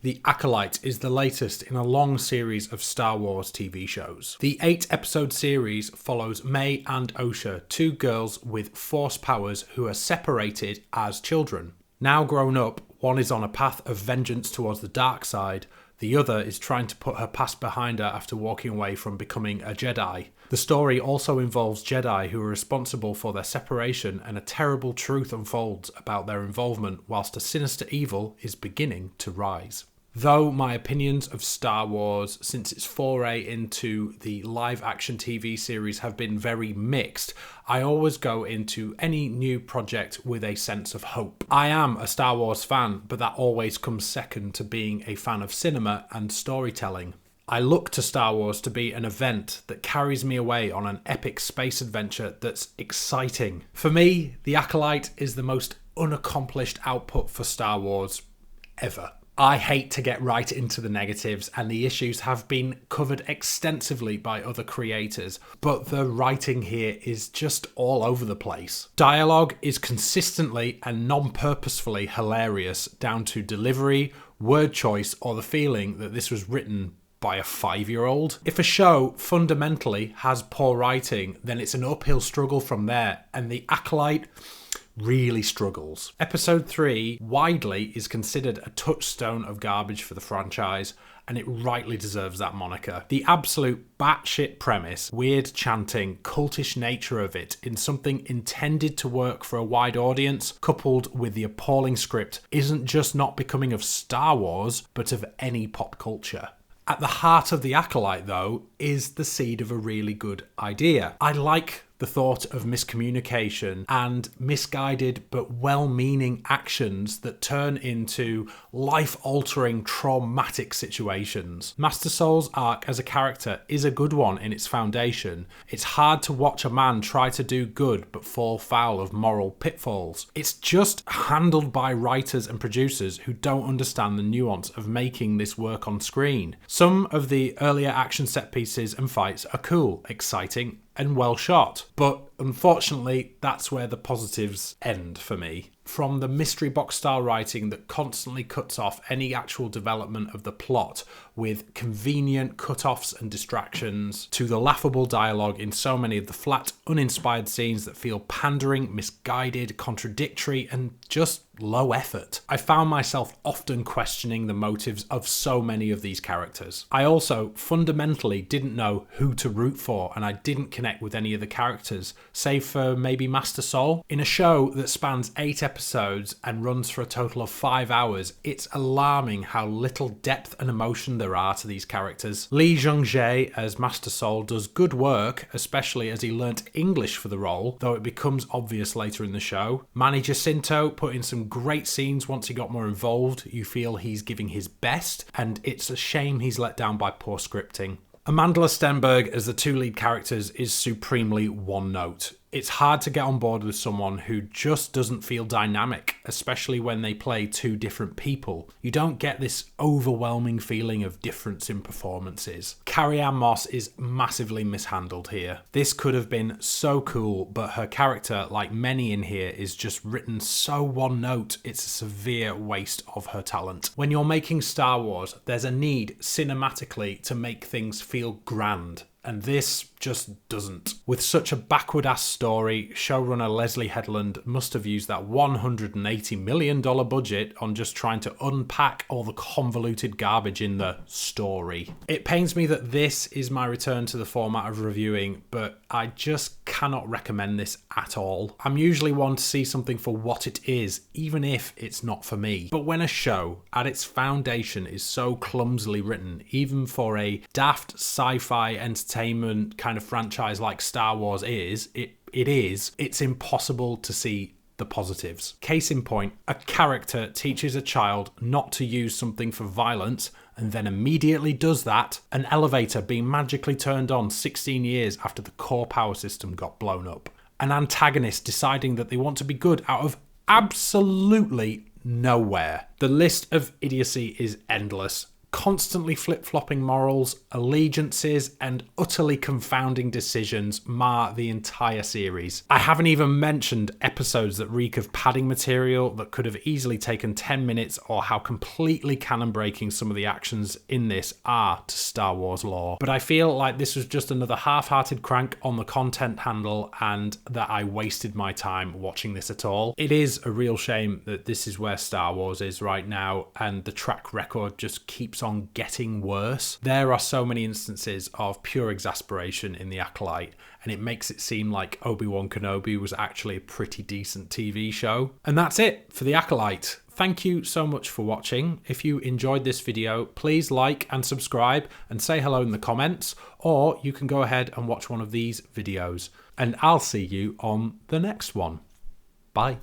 The Acolyte is the latest in a long series of Star Wars TV shows. The 8-episode series follows May and Osha, two girls with Force powers who are separated as children. Now grown up, one is on a path of vengeance towards the dark side, the other is trying to put her past behind her after walking away from becoming a Jedi. The story also involves Jedi who are responsible for their separation, and a terrible truth unfolds about their involvement whilst a sinister evil is beginning to rise. Though my opinions of Star Wars since its foray into the live-action TV series have been very mixed, I always go into any new project with a sense of hope. I am a Star Wars fan, but that always comes second to being a fan of cinema and storytelling. I look to Star Wars to be an event that carries me away on an epic space adventure that's exciting. For me, The Acolyte is the most unaccomplished output for Star Wars ever. I hate to get right into the negatives, and the issues have been covered extensively by other creators, but the writing here is just all over the place. Dialogue is consistently and non-purposefully hilarious, down to delivery, word choice, or the feeling that this was written by a 5-year-old. If a show fundamentally has poor writing, then it's an uphill struggle from there, and The Acolyte really struggles. Episode 3 widely is considered a touchstone of garbage for the franchise, and it rightly deserves that moniker. The absolute batshit premise, weird chanting, cultish nature of it in something intended to work for a wide audience, coupled with the appalling script, isn't just not becoming of Star Wars, but of any pop culture. At the heart of The Acolyte, though, is the seed of a really good idea. I like the thought of miscommunication and misguided but well-meaning actions that turn into life-altering traumatic situations. Master Soul's arc as a character is a good one in its foundation. It's hard to watch a man try to do good but fall foul of moral pitfalls. It's just handled by writers and producers who don't understand the nuance of making this work on screen. Some of the earlier action set pieces and fights are cool, exciting, and well shot. But unfortunately, that's where the positives end for me. From the mystery box style writing that constantly cuts off any actual development of the plot with convenient cut-offs and distractions, to the laughable dialogue in so many of the flat, uninspired scenes that feel pandering, misguided, contradictory, and just low effort. I found myself often questioning the motives of so many of these characters. I also fundamentally didn't know who to root for, and I didn't connect with any of the characters, save for maybe Master Soul. In a show that spans 8 episodes and runs for a total of 5 hours, it's alarming how little depth and emotion there are to these characters. Jung-jae as Master Soul does good work, especially as he learnt English for the role, though it becomes obvious later in the show. Manny Jacinto put in some great scenes once he got more involved. You feel he's giving his best, and it's a shame he's let down by poor scripting. Amandla Stenberg as the two lead characters is supremely one note. It's hard to get on board with someone who just doesn't feel dynamic, especially when they play two different people. You don't get this overwhelming feeling of difference in performances. Carrie Moss is massively mishandled here. This could have been so cool, but her character, like many in here, is just written so one note, it's a severe waste of her talent. When you're making Star Wars, there's a need cinematically to make things feel grand. And this just doesn't. With such a backward-ass story, showrunner Leslye Headland must have used that $180 million budget on just trying to unpack all the convoluted garbage in the story. It pains me that this is my return to the format of reviewing, but I just cannot recommend this at all. I'm usually one to see something for what it is, even if it's not for me. But when a show, at its foundation, is so clumsily written, even for a daft sci-fi entertainment kind of franchise like Star Wars it's impossible to see the positives. Case in point, a character teaches a child not to use something for violence and then immediately does that, an elevator being magically turned on 16 years after the core power system got blown up. An antagonist deciding that they want to be good out of absolutely nowhere. The list of idiocy is endless. constantly flip-flopping morals, allegiances, and utterly confounding decisions mar the entire series. I haven't even mentioned episodes that reek of padding material that could have easily taken 10 minutes, or how completely canon-breaking some of the actions in this are to Star Wars lore. But I feel like this was just another half-hearted crank on the content handle, and that I wasted my time watching this at all. It is a real shame that this is where Star Wars is right now, and the track record just keeps on getting worse. There are so many instances of pure exasperation in The Acolyte, and it makes it seem like Obi-Wan Kenobi was actually a pretty decent TV show. And that's it for The Acolyte. Thank you so much for watching. If you enjoyed this video, please like and subscribe and say hello in the comments, or you can go ahead and watch one of these videos. And I'll see you on the next one. Bye.